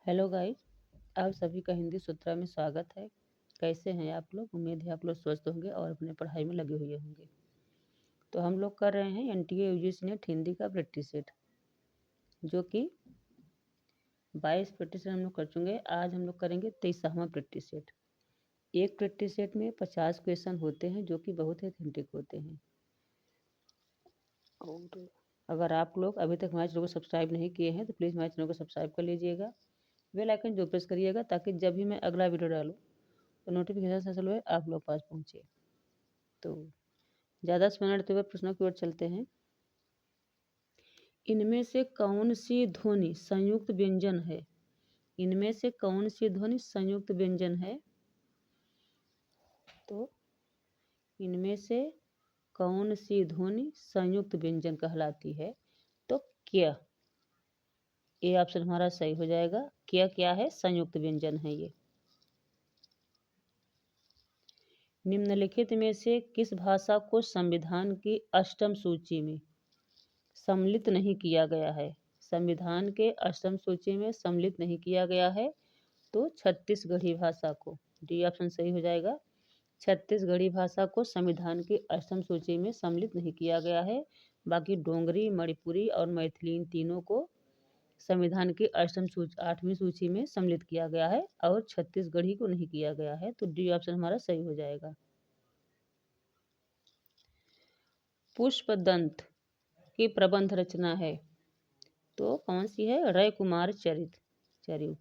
Hello guys, आप सभी का हिंदी सूत्रा में स्वागत है। कैसे हैं आप लोग? उम्मीद है आप लोग स्वस्थ होंगे और अपने पढ़ाई में लगे हुए होंगे। तो हम लोग कर रहे हैं एनटीए यूजीसी नेट हिंदी का प्रैक्टिस सेट, जो कि 22 प्रैक्टिस सेट हम लोग कर चुके हैं। आज हम लोग करेंगे 23वां प्रैक्टिस सेट। एक प्रैक्टिस सेट में 50 क्वेश्चन होते हैं, जो कि बहुत ही ऑथेंटिक होते हैं। और अगर आप लोग अभी तक हमारे चैनल को सब्सक्राइब नहीं किए हैं तो प्लीज़ हमारे चैनल को सब्सक्राइब कर लीजिएगा। बेल आइकन जो प्रेस करिएगा, ताकि जब भी मैं अगला वीडियो डालूँ तो नोटिफिकेशन सबसे पहले आप लोग पास पहुँचे। तो ज़्यादा समय लेते हुए प्रश्नों की ओर चलते हैं। इनमें से कौन सी ध्वनि संयुक्त व्यंजन है? इनमें से कौन सी ध्वनि संयुक्त व्यंजन है? तो इनमें से कौन सी ध्वनि संयुक्त व्यंजन कहलाती है? तो क्या, ये ऑप्शन हमारा सही हो जाएगा। क्या है? संयुक्त व्यंजन है ये। निम्नलिखित में से किस भाषा को संविधान की अष्टम सूची में सम्मिलित नहीं किया गया है? संविधान के अष्टम सूची में सम्मिलित नहीं किया गया है। तो छत्तीसगढ़ी भाषा को, डी ऑप्शन सही हो जाएगा। छत्तीसगढ़ी भाषा को संविधान की अष्टम सूची में सम्मिलित नहीं किया गया है। बाकी डोंगरी, मणिपुरी और मैथिली, इन तीनों को संविधान की अष्टम सूची 8वीं सूची में सम्मिलित किया गया है, और छत्तीसगढ़ी को नहीं किया गया है। तो डी ऑप्शन हमारा सही हो जाएगा। पुष्पदंत की प्रबंध रचना है तो कौन सी है? रय कुमार चरिऊ।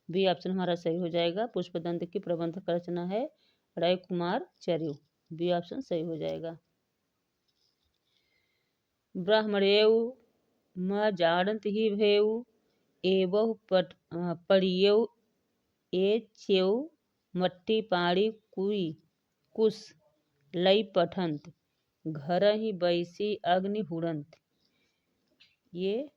बी ऑप्शन हमारा सही हो जाएगा। पुष्पदंत की प्रबंध रचना है रय कुमार चरिऊ। बी ऑप्शन सही हो जाएगा। ब्राह्मणेउ म जानत ही भेऊ एवं पड़ियऊ ए चेऊ मट्टी पाड़ी कुई कुश लई पठंत घर ही बैसी अग्नि हुड़ंत। ये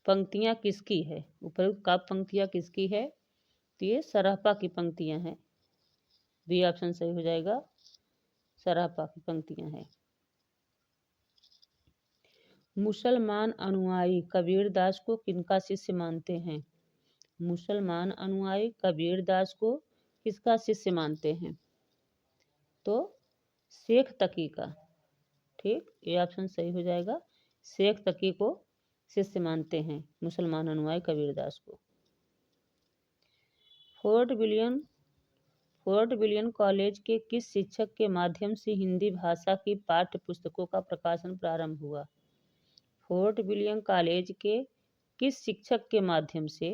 पंक्तियाँ किसकी है? उपयुक्त काव्य पंक्तियाँ किसकी है? तो ये सरापा की पंक्तियाँ हैं। बी ऑप्शन सही हो जाएगा। सरापा की पंक्तियाँ हैं। मुसलमान अनुयायी कबीरदास को किनका शिष्य मानते हैं? मुसलमान अनुयायी कबीरदास को किसका शिष्य मानते हैं? तो शेख तकी का। ठीक, ये ऑप्शन सही हो जाएगा। शेख तकी को शिष्य मानते हैं मुसलमान अनुयायी कबीरदास को। फोर्ट विलियम कॉलेज के किस शिक्षक के माध्यम से हिंदी भाषा की पाठ्य पुस्तकों का प्रकाशन प्रारंभ हुआ? फोर्ट विलियम कॉलेज के किस शिक्षक के माध्यम से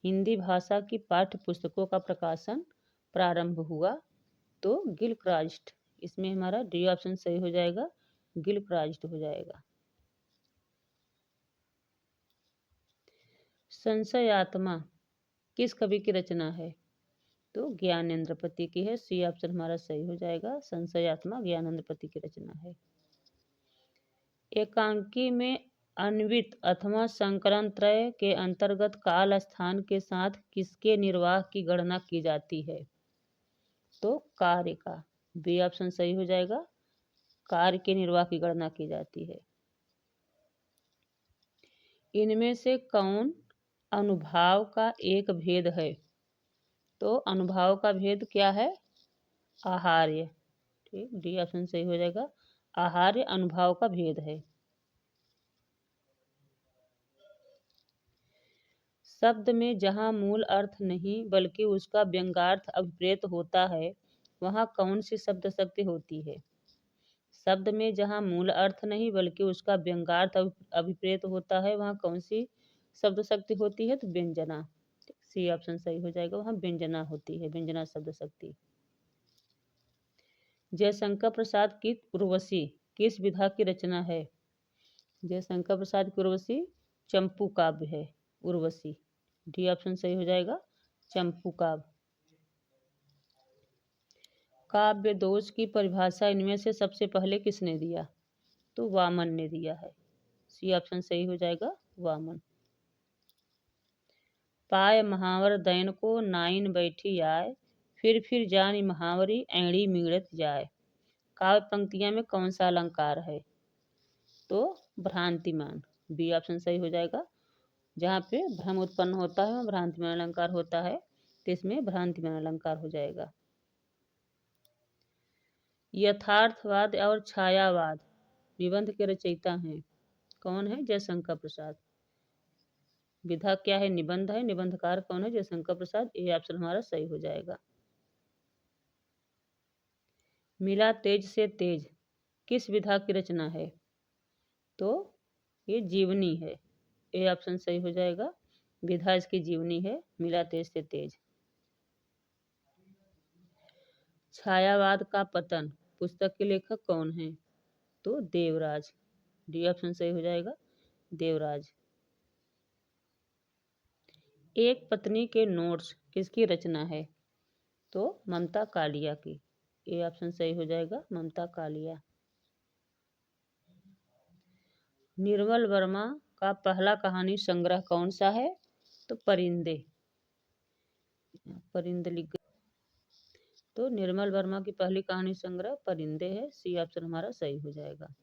हिंदी भाषा की पाठ्य पुस्तकों का प्रकाशन प्रारंभ हुआ? तो गिलक्रास्ट। इसमें हमारा डी ऑप्शन सही हो जाएगा। गिलक्रास्ट हो जाएगा। संशयात्मा किस कवि की रचना है? तो ज्ञानेंद्रपति की है। सी ऑप्शन हमारा सही हो जाएगा। संशयात्मा ज्ञानेंद्रपति की रचना है। एकांकी में अन्वित अथवा संकरण त्रय के अंतर्गत काल स्थान के साथ किसके निर्वाह की गणना की जाती है? तो कार्य का। बी ऑप्शन सही हो जाएगा। कार्य के निर्वाह की गणना की जाती है। इनमें से कौन अनुभाव का एक भेद है? तो अनुभाव का भेद क्या है? आहार्य। ठीक, डी ऑप्शन सही हो जाएगा। आहार्य अनुभाव का भेद है। शब्द में जहाँ मूल अर्थ नहीं बल्कि उसका व्यंग्यार्थ अभिप्रेत होता है, वहाँ कौन सी शब्द शक्ति होती है? शब्द में जहाँ मूल अर्थ नहीं बल्कि उसका व्यंग्यार्थ अभिप्रेत होता है, वहाँ कौन सी शब्द शक्ति होती है? तो व्यंजना। सी ऑप्शन सही हो जाएगा। वहाँ व्यंजना होती है, व्यंजना शब्द शक्ति। जयशंकर प्रसाद की उर्वशी किस विधा की रचना है? जयशंकर प्रसाद की उर्वशी चंपू काव्य है। उर्वशी, डी ऑप्शन सही हो जाएगा। चंपू काव्य। काव्य दोष की परिभाषा इनमें से सबसे पहले किसने दिया? तो वामन ने दिया है। सी ऑप्शन सही हो जाएगा। वामन। पाय महावर दैन को नाइन बैठी आए फिर जानी महावरी ऐड़ी मीड़त जाए। काव्य पंक्तियां में कौन सा अलंकार है? तो भ्रांतिमान। बी ऑप्शन सही हो जाएगा। जहाँ पे भ्रम उत्पन्न होता है वहाँ भ्रांतिमान अलंकार होता है, तो इसमें भ्रांतिमान अलंकार हो जाएगा। यथार्थवाद और छायावाद निबंध के रचयिता हैं, कौन है? जयशंकर प्रसाद। विधा क्या है? निबंध है। निबंधकार कौन है? जयशंकर प्रसाद। ये ऑप्शन हमारा सही हो जाएगा। मिला तेज से तेज किस विधा की रचना है? तो ये जीवनी है। ये ऑप्शन सही हो जाएगा। विधा इसकी जीवनी है, मिला तेज से तेज। छायावाद का पतन पुस्तक के लेखक कौन है? तो देवराज। डी ऑप्शन सही हो जाएगा, देवराज। एक पत्नी के नोट्स किसकी रचना है? तो ममता कालिया की। ए ऑप्शन सही हो जाएगा, ममता कालिया। निर्मल वर्मा का पहला कहानी संग्रह कौन सा है? तो परिंदे। परिंदे लिख गए। तो निर्मल वर्मा की पहली कहानी संग्रह परिंदे है। सी ऑप्शन हमारा सही हो जाएगा।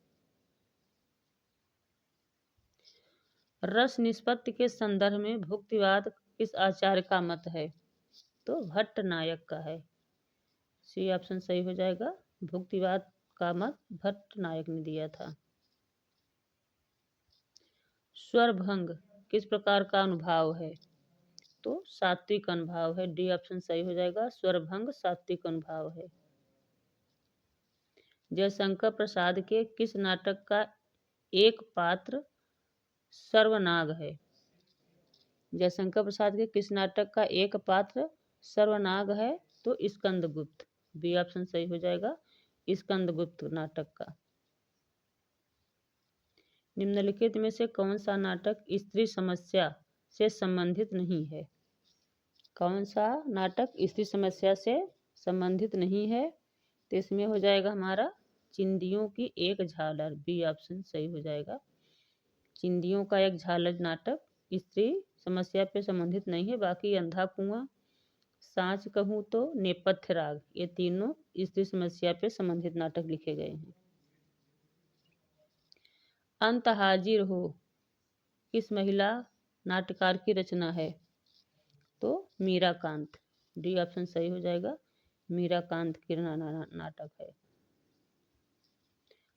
रस निष्पत्ति के संदर्भ में भुक्तिवाद किस आचार्य का मत है? तो भट्ट नायक का है। सी ऑप्शन सही हो जाएगा। भुक्तिवाद का मत भट्ट नायक ने दिया था। स्वरभंग किस प्रकार का अनुभाव है? तो सात्विक अनुभाव है। डी ऑप्शन सही हो जाएगा, स्वरभंग सात्विक अनुभाव है। जयशंकर प्रसाद के किस नाटक का एक पात्र सर्वनाग है? जयशंकर प्रसाद के किस नाटक का एक पात्र सर्वनाग है? तो स्कंदगुप्त। बी ऑप्शन सही हो जाएगा, स्कंदगुप्त नाटक का। निम्नलिखित में से कौन सा नाटक स्त्री समस्या से संबंधित नहीं है? कौन सा नाटक स्त्री समस्या से संबंधित नहीं है? तो इसमें हो जाएगा हमारा चिंदियों की एक झालर। बी ऑप्शन सही हो जाएगा। चिंदियों का एक झालर नाटक स्त्री समस्या पे संबंधित नहीं है। बाकी अंधा कुआं, सांच कहूँ तो, नेपथ्य राग, ये तीनों स्त्री समस्या पे संबंधित नाटक लिखे गए हैं। अंत हाजिर हो किस महिला नाटककार की रचना है? तो मीराकांत। डी ऑप्शन सही हो जाएगा, मीराकांत की नाटक है।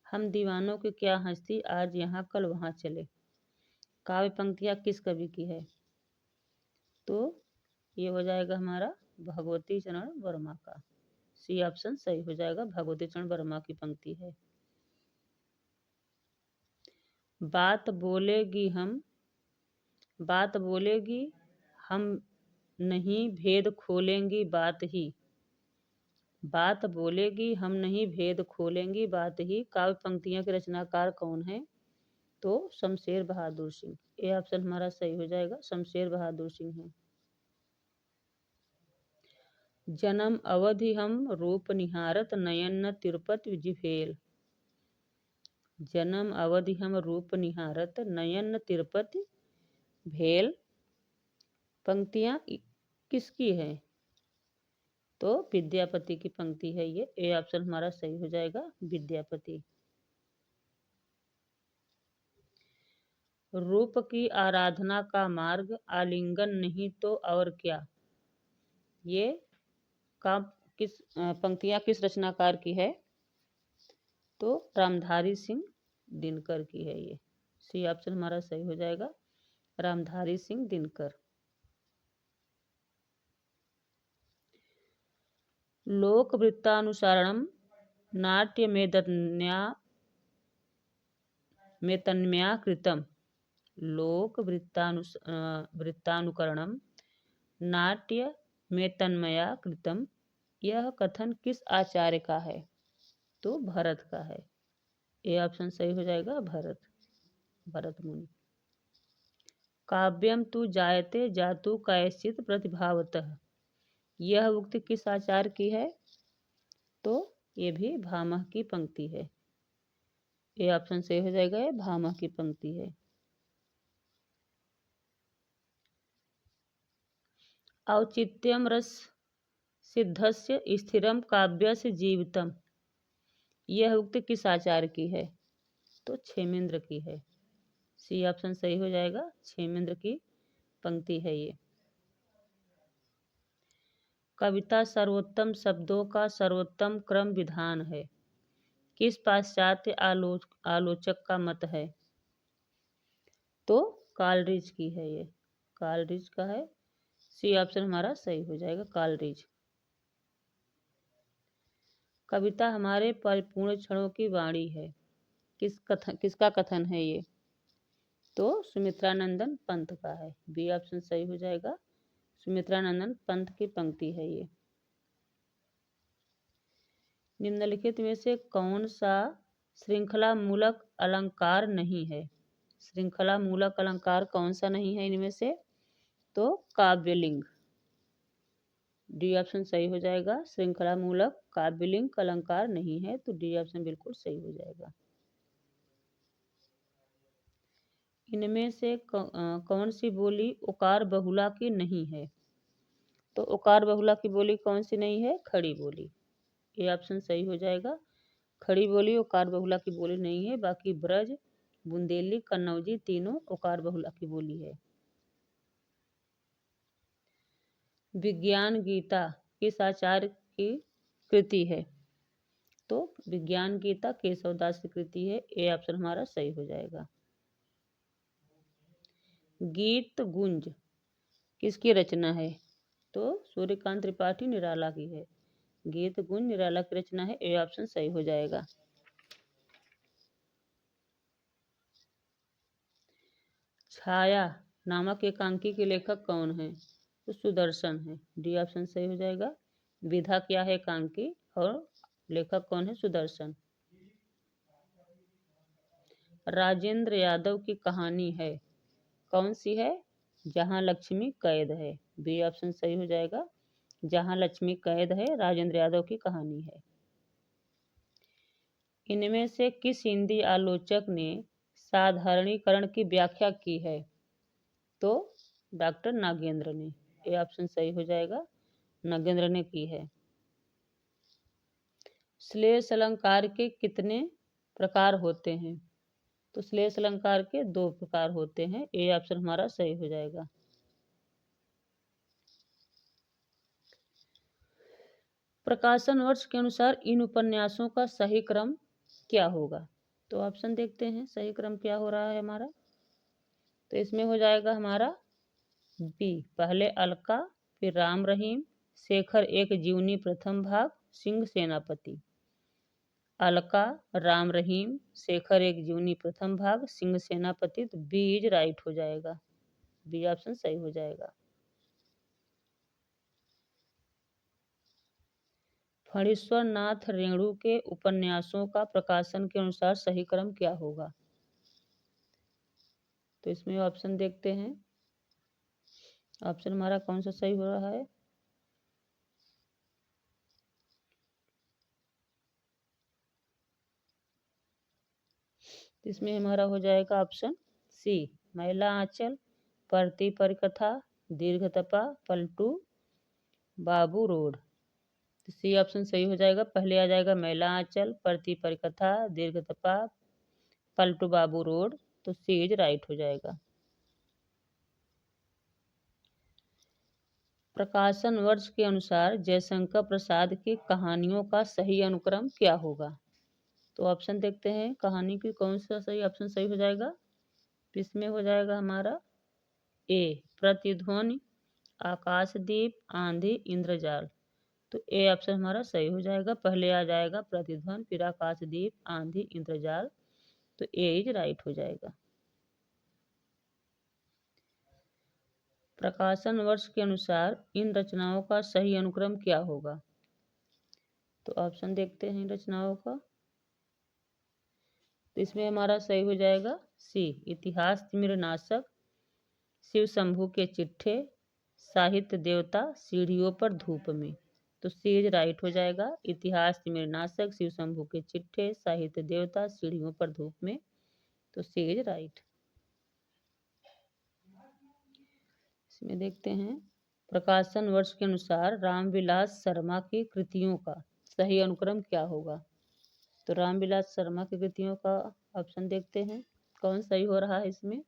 हम दीवानों की क्या हस्ती आज यहाँ कल वहाँ चले काव्य पंक्तियाँ किस कवि की है? तो ये हो जाएगा हमारा भगवती चरण वर्मा का। सी ऑप्शन सही हो जाएगा, भगवती चरण वर्मा की पंक्ति है। बात बोलेगी हम नहीं भेद खोलेंगी बात ही। बात बोलेगी हम नहीं भेद खोलेंगी बात ही काव्य पंक्तियों के रचनाकार कौन है? तो शमशेर बहादुर सिंह। ये ऑप्शन हमारा सही हो जाएगा, शमशेर बहादुर सिंह है। जन्म अवधि हम रूप निहारत नयन न तिरुपति जिभेल। जन्म अवधि हम रूप निहारत नयन न तिरुपति भेल पंक्तियाँ किसकी है? तो विद्यापति की पंक्ति है ये। ए ऑप्शन हमारा सही हो जाएगा, विद्यापति। रूप की आराधना का मार्ग आलिंगन नहीं तो और क्या? ये पंक्तियाँ किस रचनाकार की है? तो रामधारी सिंह दिनकर की है ये। सी ऑप्शन हमारा सही हो जाएगा, रामधारी सिंह दिनकर। लोक वृत्तानुसारणम नाट्य मेतन्मया कृतम। लोक वृत्तानुकरणम नाट्य मेतन्मया कृतम, यह कथन किस आचार्य का है? तो भरत का है। ए ऑप्शन सही हो जाएगा, भरत मुनि। काव्यम तु जायते जातु कैश्चित प्रतिभावतः, यह उक्ति किस आचार्य की है? तो ये भी भामह की पंक्ति है। ये ऑप्शन सही हो जाएगा, ये भामह की पंक्ति है। औचित्यम रस सिद्धस्य स्थिरम काव्यस्य जीवितम, यह उक्ति किस आचार्य की है? तो क्षेमेंद्र की है। सी ऑप्शन सही हो जाएगा, क्षेमेंद्र की पंक्ति है ये। कविता सर्वोत्तम शब्दों का सर्वोत्तम क्रम विधान है, किस पाश्चात्य आलोचक का मत है? तो कालरीज की है ये, कालरीज का है। सी ऑप्शन हमारा सही हो जाएगा, कालरीज। कविता हमारे परिपूर्ण क्षणों की वाणी है, किसका कथन है ये? तो सुमित्रानंदन पंत का है। बी ऑप्शन सही हो जाएगा, सुमित्रानंदन पंत की पंक्ति है ये। निम्नलिखित में से कौन सा श्रृंखला मूलक अलंकार नहीं है? श्रृंखला मूलक अलंकार कौन सा नहीं है इनमें से? तो काव्यलिंग। डी ऑप्शन सही हो जाएगा, श्रृंखला मूलक काव्यलिंग अलंकार नहीं है, तो डी ऑप्शन बिल्कुल सही हो जाएगा। इनमें से कौन सी बोली उकार बहुला की नहीं है? तो उकार बहुला की बोली कौन सी नहीं है? खड़ी बोली। ये ऑप्शन सही हो जाएगा, खड़ी बोली उकार बहुला की बोली नहीं है। बाकी ब्रज, बुंदेली, कन्नौजी तीनों उकार बहुला की बोली है। विज्ञान गीता किस आचार्य की कृति है? तो विज्ञान गीता केशवदास की कृति है। ए ऑप्शन हमारा सही हो जाएगा। गीत गुंज किसकी रचना है? तो सूर्यकांत त्रिपाठी निराला की है। गीत गुंज निराला की रचना है। ए ऑप्शन सही हो जाएगा। छाया नामक एकांकी के लेखक कौन है? तो सुदर्शन है। डी ऑप्शन सही हो जाएगा। विधा क्या है एकांकी और लेखक कौन है? सुदर्शन। राजेंद्र यादव की कहानी है, कौन सी है? जहां लक्ष्मी कैद है। बी ऑप्शन सही हो जाएगा, जहां लक्ष्मी कैद है राजेंद्र यादव की कहानी है। इनमें से किस हिंदी आलोचक ने साधारणीकरण की व्याख्या की है? तो डॉक्टर नागेंद्र ने। ये ऑप्शन सही हो जाएगा, नागेंद्र ने की है। श्लेष अलंकार के कितने प्रकार होते हैं? तो श्लेष अलंकार के 2 प्रकार होते हैं। ए ऑप्शन हमारा सही हो जाएगा। प्रकाशन वर्ष के अनुसार इन उपन्यासों का सही क्रम क्या होगा? तो ऑप्शन देखते हैं सही क्रम क्या हो रहा है हमारा। तो इसमें हो जाएगा हमारा बी, पहले अलका, फिर राम रहीम, शेखर एक जीवनी प्रथम भाग, सिंह सेनापति। अलका, राम रहीम, शेखर एक जीवनी प्रथम भाग, सिंह सेनापति। तो बी इज राइट हो जाएगा, बी ऑप्शन सही हो जाएगा। फणीश्वर नाथ रेणु के उपन्यासों का प्रकाशन के अनुसार सही क्रम क्या होगा? तो इसमें ऑप्शन देखते हैं, ऑप्शन हमारा कौन सा सही हो रहा है। इसमें हमारा हो जाएगा ऑप्शन सी, महिला आंचल, परती परिकथा, दीर्घतपा, पलटू बाबू रोड। तो सी ऑप्शन सही हो जाएगा। पहले आ जाएगा महिला आंचल, परती परिकथा, दीर्घतपा, पलटू बाबू रोड। तो सी इज राइट हो जाएगा। प्रकाशन वर्ष के अनुसार जयशंकर प्रसाद की कहानियों का सही अनुक्रम क्या होगा? तो ऑप्शन देखते हैं, कहानी की कौन सा सही ऑप्शन सही हो जाएगा। इसमें हो जाएगा हमारा ए, प्रतिध्वनि, आकाशदीप, आंधी, इंद्रजाल। तो ए ऑप्शन हमारा सही हो जाएगा। पहले आ जाएगा प्रतिध्वनि, फिर आकाशदीप, आंधी, इंद्रजाल। तो ए इज राइट हो जाएगा। प्रकाशन वर्ष के अनुसार इन रचनाओं का सही अनुक्रम क्या होगा? तो ऑप्शन देखते हैं इन रचनाओं का। तो इसमें हमारा सही हो जाएगा सी, इतिहास तिमिरनाशक, शिव शंभू के चिट्ठे, साहित्य देवता, सीढ़ियों पर धूप में। तो सी इज राइट हो जाएगा। इतिहास तिमिरनाशक, शिव शंभू के चिट्ठे, साहित्य देवता, सीढ़ियों पर धूप में। तो सी इज राइट। इसमें देखते हैं, प्रकाशन वर्ष के अनुसार रामविलास शर्मा की कृतियों का सही अनुक्रम क्या होगा? तो रामविलास शर्मा की कृतियों का ऑप्शन देखते हैं, कौन सही हो रहा है इसमें।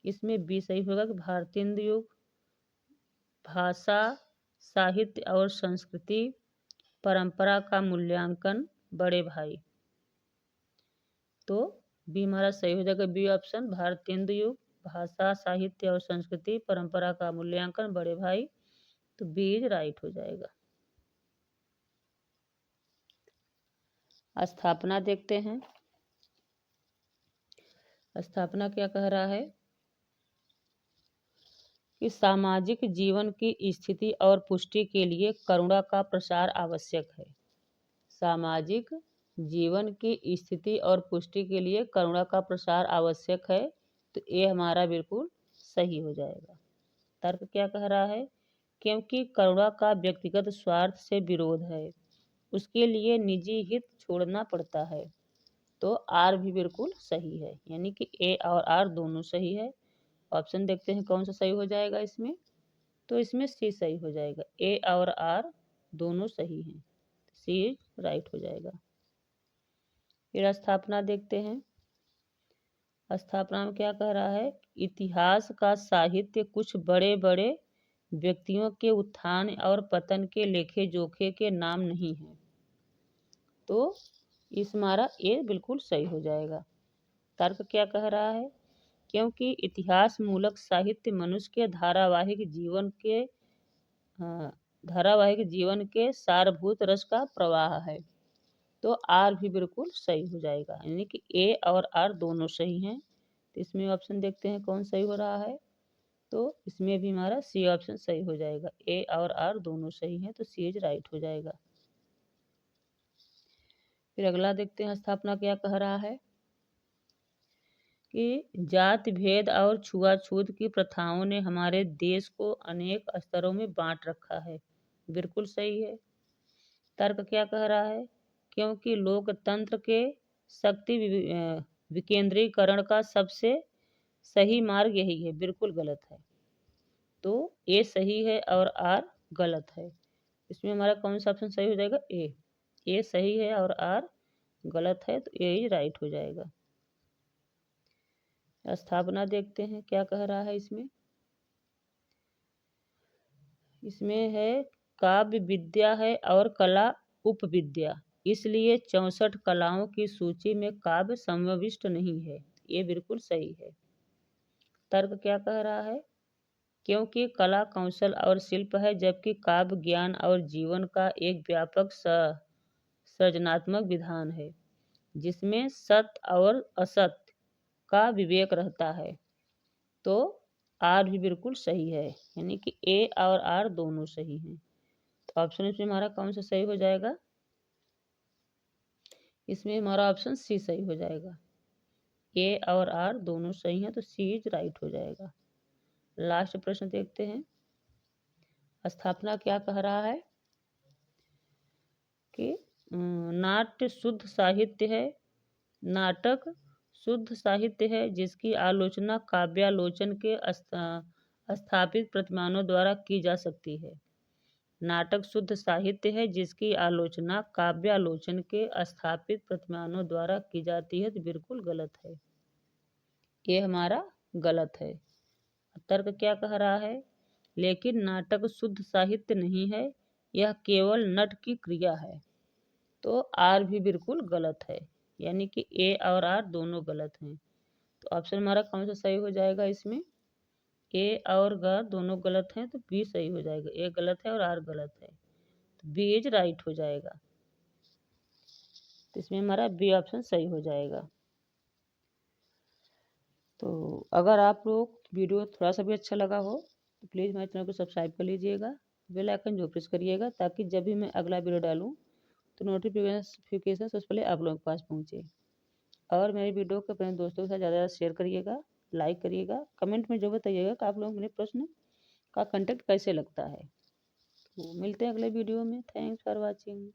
इसमें बी सही होगा कि भारतेंदु युग, भाषा, साहित्य और संस्कृति, परंपरा का मूल्यांकन, बड़े भाई। तो बी हमारा सही हो जाएगा, बी ऑप्शन, भारतेंदु युग, भाषा, साहित्य और संस्कृति, परंपरा का मूल्यांकन, बड़े भाई। तो बी इज राइट हो जाएगा। स्थापना देखते हैं। स्थापना क्या कह रहा है कि सामाजिक जीवन की स्थिति और पुष्टि के लिए करुणा का प्रसार आवश्यक है। सामाजिक जीवन की स्थिति और पुष्टि के लिए करुणा का प्रसार आवश्यक है। तो ये हमारा बिल्कुल सही हो जाएगा। तर्क क्या कह रहा है, क्योंकि करुणा का व्यक्तिगत स्वार्थ से विरोध है, उसके लिए निजी हित छोड़ना पड़ता है। तो आर भी बिल्कुल सही है, यानी कि ए और आर दोनों सही है। ऑप्शन देखते हैं कौन सा सही हो जाएगा इसमें। तो इसमें सी सही हो जाएगा, ए और आर दोनों सही हैं। सी राइट हो जाएगा। फिर स्थापना देखते हैं। स्थापना में क्या कह रहा है, इतिहास का साहित्य कुछ बड़े बड़े व्यक्तियों के उत्थान और पतन के लेखे जोखे के नाम नहीं है। तो इस हमारा ये बिल्कुल सही हो जाएगा। तर्क क्या कह रहा है, क्योंकि इतिहास मूलक साहित्य मनुष्य के धारावाहिक जीवन के सारभूत रस का प्रवाह है। तो आर भी बिल्कुल सही हो जाएगा, यानी कि ए और आर दोनों सही हैं। तो इसमें ऑप्शन देखते हैं कौन सही हो रहा है। तो इसमें भी हमारा सी ऑप्शन सही हो जाएगा, ए और आर दोनों सही हैं। तो सी इज राइट हो जाएगा। फिर अगला देखते हैं, स्थापना क्या कह रहा है कि जाति भेद और छुआछूत की प्रथाओं ने हमारे देश को अनेक स्तरों में बांट रखा है। बिल्कुल सही है। तर्क क्या कह रहा है, क्योंकि लोकतंत्र के शक्ति विकेंद्रीकरण का सबसे सही मार्ग यही है। बिल्कुल गलत है। तो ए सही है और आर गलत है। इसमें हमारा कौन सा ऑप्शन सही हो जाएगा, ए सही है और आर गलत है। तो ए ही राइट हो जाएगा। स्थापना देखते हैं क्या कह रहा है इसमें। इसमें है काव्य विद्या है और कला उपविद्या, इसलिए 64 कलाओं की सूची में काव्य समाविष्ट नहीं है। ये बिल्कुल सही है। तर्क क्या कह रहा है, क्योंकि कला कौशल और शिल्प है, जबकि काव्य ज्ञान और जीवन का एक व्यापक सृजनात्मक विधान है, जिसमें सत्य और असत्य का विवेक रहता है। तो आर भी बिल्कुल सही है, यानी कि ए और आर दोनों सही हैं। तो ऑप्शन इसमें हमारा कौन सा सही हो जाएगा, इसमें हमारा ऑप्शन सी सही हो जाएगा। ए और आर दोनों सही हैं। तो सी इज राइट हो जाएगा। लास्ट प्रश्न देखते हैं। स्थापना क्या कह रहा है कि नाट्य शुद्ध साहित्य है, नाटक शुद्ध साहित्य है जिसकी आलोचना काव्यालोचन के स्थापित प्रतिमानों द्वारा की जा सकती है। नाटक शुद्ध साहित्य है जिसकी आलोचना काव्यालोचन के स्थापित प्रतिमानों द्वारा की जाती है। तो बिल्कुल गलत है, ये हमारा गलत है। तर्क क्या कह रहा है, लेकिन नाटक शुद्ध साहित्य नहीं है, यह केवल नट की क्रिया है। तो आर भी बिल्कुल गलत है, यानी कि ए और आर दोनों गलत हैं। तो ऑप्शन हमारा कौन सा सही हो जाएगा इसमें, ए और ग दोनों गलत हैं। तो बी सही हो जाएगा, ए गलत है और आर गलत है। तो बी इज राइट हो जाएगा। तो इसमें हमारा बी ऑप्शन सही हो जाएगा। तो अगर आप लोग वीडियो थोड़ा सा भी अच्छा लगा हो तो प्लीज़ हमारे चैनल को सब्सक्राइब कर लीजिएगा, बेल आइकन जो प्रेस करिएगा, ताकि जब भी मैं अगला वीडियो डालूँ तो नोटिफिकेशन सबसे पहले आप लोगों के पास पहुँचे। और मेरी वीडियो को अपने दोस्तों के साथ ज़्यादा शेयर करिएगा, लाइक करिएगा, कमेंट में जो बताइएगा कि आप लोग मेरे प्रश्न का कंटेंट कैसे लगता है। तो मिलते हैं अगले वीडियो में। Thanks for watching.